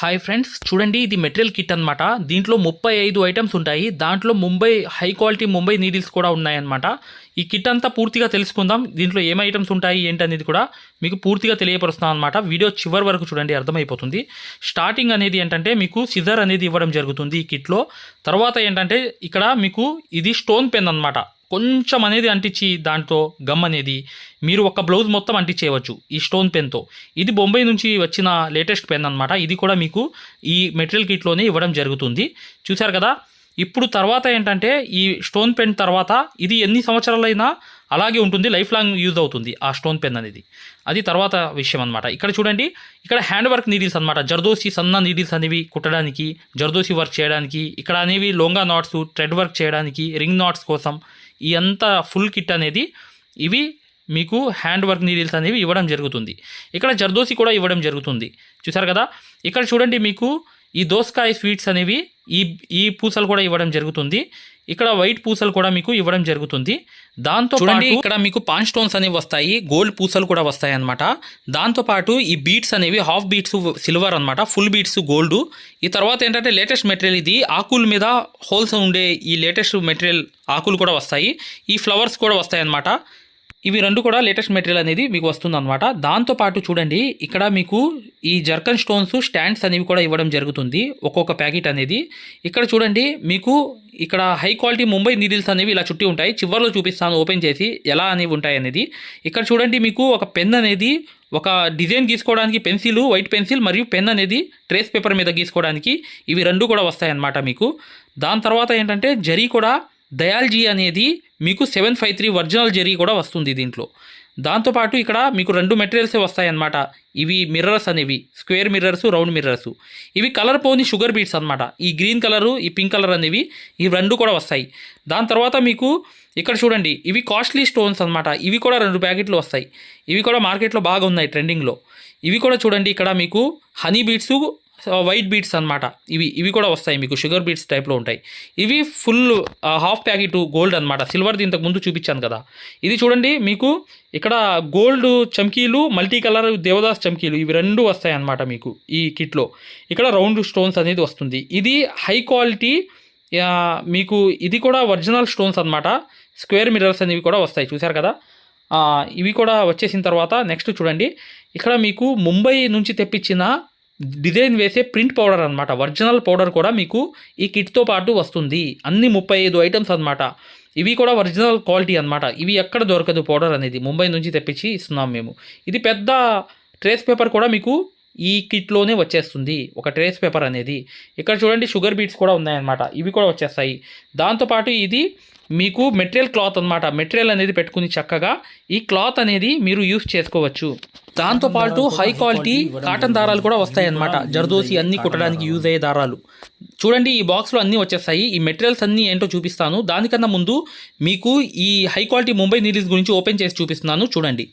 Hi friends, చూడండి ఇది material kit అనమాట. దీంట్లో 35 ఐటమ్స్ ఉంటాయి. దాంట్లో Mumbai high quality Mumbai needles కూడా ఉన్నాయన్నమాట. ఈ కిట్ అంతా పూర్తిగా తెలుసుకుందాం. దీంట్లో ఏం ఐటమ్స్ ఉంటాయి ఏంటనేది కూడా మీకు పూర్తిగా తెలియపరుస్తున్నాను అనమాట. వీడియో చివరి వరకు చూడండి, అర్థమైపోతుంది. స్టార్టింగ్ అనేది ఏంటంటే మీకు సిజర్ అనేది ఇవ్వడం జరుగుతుంది ఈ కిట్లో. తర్వాత ఏంటంటే ఇక్కడ మీకు ఇది స్టోన్ పెన్ అనమాట. కొంచెం అనేది అంటించి దాంతో గమ్ అనేది మీరు ఒక బ్లౌజ్ మొత్తం అంటించేయవచ్చు ఈ స్టోన్ పెన్తో. ఇది బొంబై నుంచి వచ్చిన లేటెస్ట్ పెన్ అనమాట. ఇది కూడా మీకు ఈ మెటీరియల్ కిట్లోనే ఇవ్వడం జరుగుతుంది. చూశారు కదా. ఇప్పుడు తర్వాత ఏంటంటే ఈ స్టోన్ పెన్ తర్వాత ఇది ఎన్ని సంవత్సరాలైనా అలాగే ఉంటుంది, లైఫ్ లాంగ్ యూజ్ అవుతుంది ఆ స్టోన్ పెన్ అనేది. అది తర్వాత విషయం అనమాట. ఇక్కడ చూడండి, ఇక్కడ హ్యాండ్ వర్క్ నీడిల్స్ అనమాట. జర్దోసి సన్న నీడిల్స్ అనేవి కుట్టడానికి, జర్దోసి వర్క్ చేయడానికి, ఇక్కడ అనేవి లోంగా నాట్స్ థ్రెడ్ వర్క్ చేయడానికి, రింగ్ నాట్స్ కోసం ఈ అంతా ఫుల్ కిట్ అనేది ఇవి మీకు హ్యాండ్ వర్క్ నీడిల్స్ అనేవి ఇవ్వడం జరుగుతుంది. ఇక్కడ జర్దోసి కూడా ఇవ్వడం జరుగుతుంది. చూసారు కదా. ఇక్కడ చూడండి, మీకు ఈ దోసకాయ స్వీట్స్ అనేవి ఈ పూసలు కూడా ఇవ్వడం జరుగుతుంది. ఇక్కడ వైట్ పూసలు కూడా మీకు ఇవ్వడం జరుగుతుంది. దాంతో చూడండి, ఇక్కడ మీకు పాన్ స్టోన్స్ అనేవి వస్తాయి, గోల్డ్ పూసలు కూడా వస్తాయి అనమాట. దాంతోపాటు ఈ బీట్స్ అనేవి హాఫ్ బీట్స్ సిల్వర్ అనమాట, ఫుల్ బీట్స్ గోల్డ్. ఈ తర్వాత ఏంటంటే లేటెస్ట్ మెటీరియల్ ఇది ఆకుల మీద హోల్స్ ఉండే ఈ లేటెస్ట్ మెటీరియల్ ఆకులు కూడా వస్తాయి. ఈ ఫ్లవర్స్ కూడా వస్తాయి అనమాట. ఇవి రెండు కూడా లేటెస్ట్ మెటీరియల్ అనేది మీకు వస్తుందన్నమాట. దాంతోపాటు చూడండి, ఇక్కడ మీకు ఈ జర్కన్ స్టోన్స్ స్టాండ్స్ అనేవి కూడా ఇవ్వడం జరుగుతుంది, ఒక్కొక్క ప్యాకెట్ అనేది. ఇక్కడ చూడండి, మీకు ఇక్కడ హై క్వాలిటీ ముంబై నీడిల్స్ అనేవి ఇలా చుట్టి ఉంటాయి. చివరిలో చూపిస్తాను ఓపెన్ చేసి ఎలా అనేవి ఉంటాయి అనేది. ఇక్కడ చూడండి, మీకు ఒక పెన్ అనేది ఒక డిజైన్ గీసుకోవడానికి పెన్సిల్, వైట్ పెన్సిల్ మరియు పెన్ అనేది ట్రేస్ పేపర్ మీద గీసుకోవడానికి ఇవి రెండు కూడా వస్తాయి అన్నమాట మీకు. దాని తర్వాత ఏంటంటే జరీ కూడా దయాల్జీ అనేది మీకు 753 ఒరిజినల్ జరీ కూడా వస్తుంది దీంట్లో. దాంతోపాటు ఇక్కడ మీకు రెండు మెటీరియల్సే వస్తాయన్నమాట. ఇవి మిర్రర్స్ అనేవి స్క్వేర్ మిర్రర్స్, రౌండ్ మిర్రర్స్. ఇవి కలర్ పోని షుగర్ బీట్స్ అనమాట. ఈ గ్రీన్ కలరు, ఈ పింక్ కలర్ అనేవి ఈ రెండు కూడా వస్తాయి. దాని తర్వాత మీకు ఇక్కడ చూడండి, ఇవి కాస్ట్లీ స్టోన్స్ అనమాట. ఇవి కూడా 2 ప్యాకెట్లు వస్తాయి. ఇవి కూడా మార్కెట్లో బాగా ఉన్నాయి ట్రెండింగ్లో. ఇవి కూడా చూడండి, ఇక్కడ మీకు హనీ బీట్స్, వైట్ బీట్స్ అనమాట. ఇవి కూడా వస్తాయి మీకు, షుగర్ బీట్స్ టైప్లో ఉంటాయి. ఇవి ఫుల్ హాఫ్ ప్యాకెట్ గోల్డ్ అనమాట. సిల్వర్ది ఇంతకు ముందు చూపించాను కదా. ఇది చూడండి, మీకు ఇక్కడ గోల్డ్ చమ్కీలు, మల్టీ కలర్ దేవదాస్ చమ్కీలు, ఇవి రెండు వస్తాయి అన్నమాట మీకు ఈ కిట్లో. ఇక్కడ రౌండ్ స్టోన్స్ అనేది వస్తుంది. ఇది హై క్వాలిటీ మీకు. ఇది కూడా ఒరిజినల్ స్టోన్స్ అనమాట. స్క్వేర్ మిర్రర్స్ అనేవి కూడా వస్తాయి. చూశారు కదా. ఇవి కూడా వచ్చేసిన తర్వాత నెక్స్ట్ చూడండి, ఇక్కడ మీకు ముంబై నుంచి తెప్పించిన డిజైన్ వేసే ప్రింట్ పౌడర్ అనమాట. ఒరిజినల్ పౌడర్ కూడా మీకు ఈ కిట్తో పాటు వస్తుంది. అన్ని 35 ఐటమ్స్ అనమాట. ఇవి కూడా ఒరిజినల్ క్వాలిటీ అనమాట. ఇవి ఎక్కడ దొరకదు పౌడర్ అనేది, ముంబై నుంచి తెప్పించి ఇస్తున్నాం మేము. ఇది పెద్ద ట్రేస్ పేపర్ కూడా మీకు ఈ కిట్లోనే వచ్చేస్తుంది, ఒక ట్రేస్ పేపర్ అనేది. ఇక్కడ చూడండి, షుగర్ బీట్స్ కూడా ఉన్నాయన్నమాట. ఇవి కూడా వచ్చేస్తాయి. దాంతోపాటు ఇది మీకు మెటీరియల్ క్లాత్ అనమాట. మెటీరియల్ అనేది పెట్టుకుని చక్కగా ఈ క్లాత్ అనేది మీరు యూస్ చేసుకోవచ్చు. దాంతోపాటు హై క్వాలిటీ కాటన్ దారాలు కూడా వస్తాయి అన్నమాట. జర్దోసి అన్ని కుట్టడానికి యూజ్ అయ్యే దారాలు. చూడండి, ఈ బాక్స్లో అన్నీ వచ్చేస్తాయి. ఈ మెటీరియల్స్ అన్నీ ఏంటో చూపిస్తాను. దానికన్నా ముందు మీకు ఈ హై క్వాలిటీ ముంబై నీడిల్స్ గురించి ఓపెన్ చేసి చూపిస్తున్నాను. చూడండి,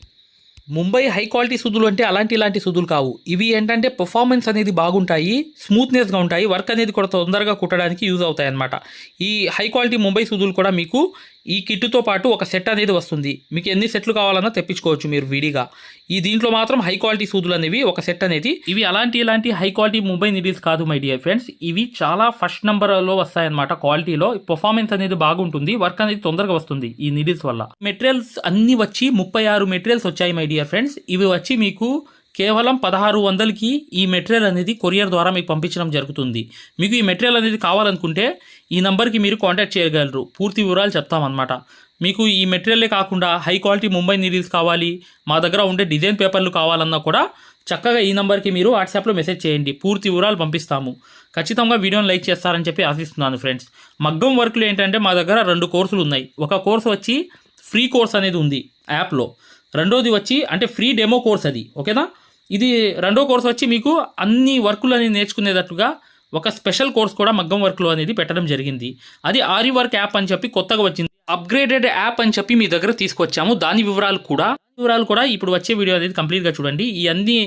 ముంబై హై క్వాలిటీ సూదులు అంటే ఇలాంటి సూదులు కావు. ఇవి ఏంటంటే పర్ఫార్మెన్స్ అనేది బాగుంటాయి, స్మూత్నెస్గా ఉంటాయి, వర్క్ అనేది కూడా తొందరగా కుట్టడానికి యూజ్ అవుతాయి అన్నమాట. ఈ హై క్వాలిటీ ముంబై సూదులు కూడా మీకు ఈ కిట్తో పాటు ఒక సెట్ అనేది వస్తుంది. మీకు ఎన్ని సెట్లు కావాలన్నా తెప్పించుకోవచ్చు మీరు విడిగా. ఈ దీంట్లో మాత్రం హై క్వాలిటీ సూదులు అనేవి ఒక సెట్ అనేది. ఇవి ఇలాంటి హై క్వాలిటీ ముంబై నీడిల్స్ కాదు మై డియర్ ఫ్రెండ్స్. ఇవి చాలా ఫస్ట్ నెంబర్లో వస్తాయన్నమాట. క్వాలిటీలో పర్ఫార్మెన్స్ అనేది బాగుంటుంది, వర్క్ అనేది తొందరగా వస్తుంది ఈ నీడిల్స్ వల్ల. మెటీరియల్స్ అన్ని వచ్చి 36 మెటీరియల్స్ వచ్చాయి మై డియర్ ఫ్రెండ్స్. ఇవి వచ్చి మీకు కేవలం 1600కి ఈ మెటీరియల్ అనేది కొరియర్ ద్వారా మీకు పంపించడం జరుగుతుంది. మీకు ఈ మెటీరియల్ అనేది కావాలనుకుంటే ఈ నెంబర్కి మీరు కాంటాక్ట్ చేయగలరు. పూర్తి వివరాలు చెప్తామన్నమాట. మీకు ఈ మెటీరియలే కాకుండా హై క్వాలిటీ ముంబై నీడిల్స్ కావాలి, మా దగ్గర ఉండే డిజైన్ పేపర్లు కావాలన్నా కూడా చక్కగా ఈ నెంబర్కి మీరు వాట్సాప్లో మెసేజ్ చేయండి, పూర్తి వివరాలు పంపిస్తాము. ఖచ్చితంగా వీడియోని లైక్ చేస్తారని చెప్పి ఆశిస్తున్నాను ఫ్రెండ్స్. మగ్గం వర్క్లు ఏంటంటే మా దగ్గర 2 కోర్సులు ఉన్నాయి. ఒక కోర్సు వచ్చి ఫ్రీ కోర్స్ అనేది ఉంది యాప్లో. రెండోది వచ్చి అంటే ఫ్రీ డెమో కోర్స్ అది, ఓకేనా. ఇది రెండో కోర్స్ వచ్చి మీకు అన్ని వర్కులు అనేది నేర్చుకునేటట్టుగా ఒక స్పెషల్ కోర్స్ కూడా మగ్గం వర్క్లో అనేది పెట్టడం జరిగింది. అది ఆరి వర్క్ యాప్ అని చెప్పి కొత్తగా వచ్చింది, అప్గ్రేడెడ్ యాప్ అని చెప్పి మీ దగ్గర తీసుకొచ్చాము. దాని వివరాలు కూడా ఇప్పుడు వచ్చే వీడియో అనేది కంప్లీట్గా చూడండి. ఈ అన్ని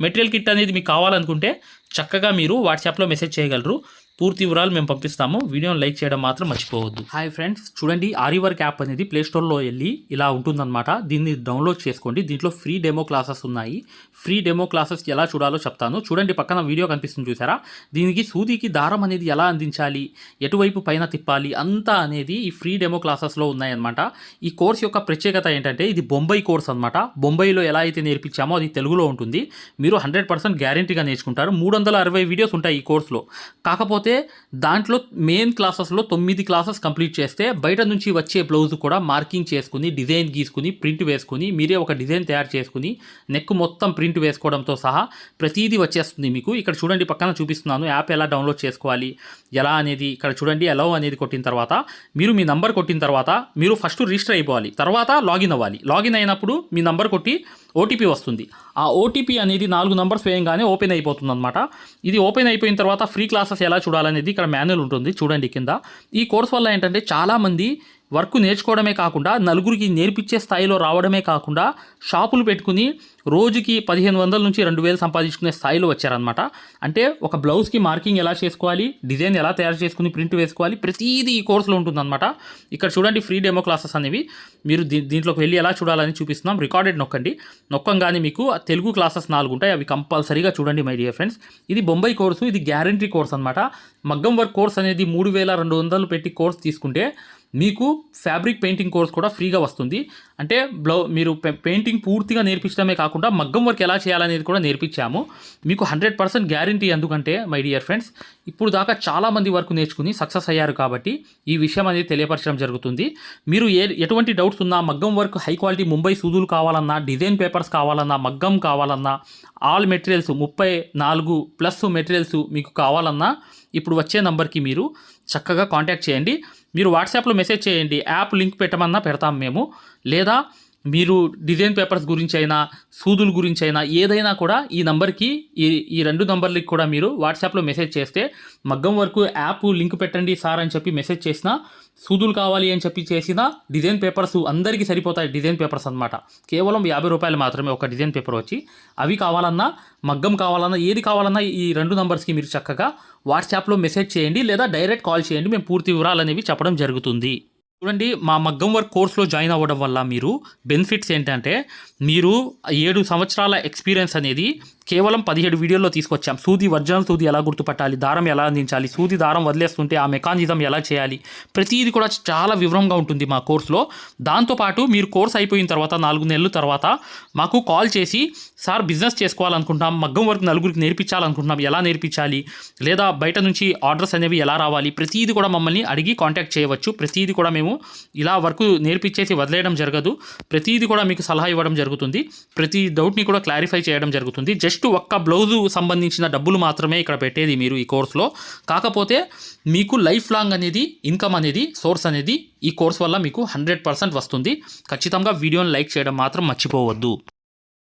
మెటీరియల్ కిట్ అనేది మీకు కావాలనుకుంటే చక్కగా మీరు వాట్సాప్లో మెసేజ్ చేయగలరు. పూర్తి వివరాలు మేము పంపిస్తాము. వీడియోని లైక్ చేయడం మాత్రం మర్చిపోవద్దు. హాయ్ ఫ్రెండ్స్, చూడండి ఆరివర్క్ యాప్ అనేది ప్లే స్టోర్లో వెళ్ళి ఇలా ఉంటుందన్నమాట. దీన్ని డౌన్లోడ్ చేసుకోండి. దీంట్లో ఫ్రీ డెమో క్లాసెస్ ఉన్నాయి. ఫ్రీ డెమో క్లాసెస్ ఎలా చూడాలో చెప్తాను. చూడండి, పక్కన వీడియో కనిపిస్తుంది చూసారా, దీనికి సూదికి దారం అనేది ఎలా అందించాలి, ఎటువైపు పైన తిప్పాలి అంతా అనేది ఈ ఫ్రీ డెమో క్లాసెస్లో ఉన్నాయన్నమాట. ఈ కోర్స్ యొక్క ప్రత్యేకత ఏంటంటే ఇది బొంబాయి కోర్స్ అనమాట. బొంబాయిలో ఎలా అయితే నేర్పించామో అది తెలుగులో ఉంటుంది. మీరు 100% గ్యారంటీగా నేర్చుకుంటారు. 360 వీడియోస్ ఉంటాయి ఈ కోర్సులో. కాకపోతే దాంట్లో మెయిన్ క్లాసెస్లో 9 క్లాసెస్ కంప్లీట్ చేస్తే బయట నుంచి వచ్చే బ్లౌజ్ కూడా మార్కింగ్ చేసుకుని, డిజైన్ గీసుకుని, ప్రింట్ వేసుకుని, మీరే ఒక డిజైన్ తయారు చేసుకుని, నెక్ మొత్తం ప్రింట్ వేసుకోవడంతో సహా ప్రతిదీ వచ్చేస్తుంది మీకు. ఇక్కడ చూడండి, పక్కన చూపిస్తున్నాను యాప్ ఎలా డౌన్లోడ్ చేసుకోవాలి ఎలా అనేది. ఇక్కడ చూడండి, అలౌ అనేది కొట్టిన తర్వాత మీరు మీ నంబర్ కొట్టిన తర్వాత మీరు ఫస్ట్ రిజిస్టర్ అయిపోవాలి, తర్వాత లాగిన్ అవ్వాలి. లాగిన్ అయినప్పుడు మీ నంబర్ కొట్టి ఓటీపీ వస్తుంది. ఆ ఓటీపీ అనేది 4 నంబర్స్ వేయంగానే ఓపెన్ అయిపోతుంది అనమాట. ఇది ఓపెన్ అయిపోయిన తర్వాత ఫ్రీ క్లాసెస్ ఎలా చూడాలనేది ఇక్కడ మాన్యువల్ ఉంటుంది. చూడండి కింద. ఈ కోర్స్ వల్ల ఏంటంటే చాలామంది వర్క్ నేర్చుకోవడమే కాకుండా నలుగురికి నేర్పించే స్థాయిలో రావడమే కాకుండా షాపులు పెట్టుకుని రోజుకి 1500 నుంచి 2000 సంపాదించుకునే స్థాయిలో వచ్చారనమాట. అంటే ఒక బ్లౌజ్కి మార్కింగ్ ఎలా చేసుకోవాలి, డిజైన్ ఎలా తయారు చేసుకుని ప్రింట్ వేసుకోవాలి, ప్రతిదీ ఈ కోర్సులో ఉంటుందన్నమాట. ఇక్కడ చూడండి, ఫ్రీ డెమో క్లాసెస్ అనేవి మీరు దీంట్లోకి వెళ్ళి ఎలా చూడాలని చూపిస్తున్నాం. రికార్డెడ్ నొక్కండి. నొక్కంగానే మీకు తెలుగు క్లాసెస్ 4 ఉంటాయి. అవి కంపల్సరీగా చూడండి మై డియర్ ఫ్రెండ్స్. ఇది బొంబాయి కోర్సు, ఇది గ్యారంటీ కోర్స్ అనమాట. మగ్గం వర్క్ కోర్స్ అనేది 3200 పెట్టి కోర్స్ తీసుకుంటే మీకు ఫ్యాబ్రిక్ పెయింటింగ్ కోర్స్ కూడా ఫ్రీగా వస్తుంది. అంటే మీరు పెయింటింగ్ పూర్తిగా నేర్పించడమే కాకుండా మగ్గం వర్క్ ఎలా చేయాలనేది కూడా నేర్పించాము. మీకు 100% గ్యారంటీ. ఎందుకంటే మై డియర్ ఫ్రెండ్స్, ఇప్పుడు దాకా చాలామంది వర్క్ నేర్చుకుని సక్సెస్ అయ్యారు కాబట్టి ఈ విషయం అనేది తెలియపరచడం జరుగుతుంది. మీరు ఎటువంటి డౌట్స్ ఉన్నా, మగ్గం వర్క్ హై క్వాలిటీ ముంబై సూదులు కావాలన్నా, డిజైన్ పేపర్స్ కావాలన్నా, మగ్గం కావాలన్నా, ఆల్ మెటీరియల్స్ 34+ మెటీరియల్స్ మీకు కావాలన్నా ఇప్పుడు వచ్చే నంబర్కి మీరు చక్కగా కాంటాక్ట్ చేయండి. మీరు వాట్సాప్లో మెసేజ్ చేయండి, యాప్ లింక్ పెట్టమన్నా పెడతాం మేము. లేదా మీరు డిజైన్ పేపర్స్ గురించి అయినా, సూదుల గురించి అయినా ఏదైనా కూడా ఈ నంబర్కి, ఈ 2 నంబర్లకి కూడా మీరు వాట్సాప్లో మెసేజ్ చేస్తే మగ్గం వరకు యాప్ లింక్ పెట్టండి సార్ అని చెప్పి మెసేజ్ చేసినా, సూదులు కావాలి అని చెప్పి చేసిన డిజైన్ పేపర్స్ అందరికీ సరిపోతాయి. డిజైన్ పేపర్స్ అనమాట. కేవలం 50 రూపాయలు మాత్రమే ఒక డిజైన్ పేపర్ వచ్చి. అవి కావాలన్నా, మగ్గం కావాలన్నా, ఏది కావాలన్నా ఈ 2 నంబర్స్కి మీరు చక్కగా వాట్సాప్లో మెసేజ్ చేయండి, లేదా డైరెక్ట్ కాల్ చేయండి. మేము పూర్తి వివరాలు అనేవి చెప్పడం జరుగుతుంది. చూడండి, మా మగ్గం వర్క్ కోర్సులో జాయిన్ అవ్వడం వల్ల మీరు బెనిఫిట్స్ ఏంటంటే, మీరు 7 సంవత్సరాల ఎక్స్పీరియన్స్ అనేది కేవలం 17 వీడియోల్లో తీసుకొచ్చాం. సూది, ఒరిజినల్ సూది ఎలా గుర్తుపట్టాలి, దారం ఎలా అందించాలి, సూది దారం వదిలేస్తుంటే ఆ మెకానిజం ఎలా చేయాలి, ప్రతిదీ కూడా చాలా వివరంగా ఉంటుంది మా కోర్సులో. దాంతోపాటు మీరు కోర్స్ అయిపోయిన తర్వాత 4 నెలల తర్వాత మాకు కాల్ చేసి, సార్ బిజినెస్ చేసుకోవాలనుకుంటున్నాం, మగ్గం వర్క్ నలుగురికి నేర్పించాలనుకుంటున్నాం, ఎలా నేర్పించాలి, లేదా బయట నుంచి ఆర్డర్స్ అనేవి ఎలా రావాలి, ప్రతిదీ కూడా మమ్మల్ని అడిగి కాంటాక్ట్ చేయవచ్చు. ప్రతిదీ కూడా మేము ఇలా వర్క్ నేర్పించేసి వదిలేయడం జరగదు. ప్రతిదీ కూడా మీకు సలహా ఇవ్వడం జరుగుతుంది. ప్రతి డౌట్ని కూడా క్లారిఫై చేయడం జరుగుతుంది. జస్ట్ ఒక్క బ్లౌజు సంబంధించిన డబ్బులు మాత్రమే ఇక్కడ పెట్టేది మీరు ఈ కోర్సులో. కాకపోతే మీకు లైఫ్ లాంగ్ అనేది ఇన్కమ్ అనేది, సోర్స్ అనేది ఈ కోర్స్ వల్ల మీకు 100% వస్తుంది. ఖచ్చితంగా వీడియోని లైక్ చేయడం మాత్రం మర్చిపోవద్దు.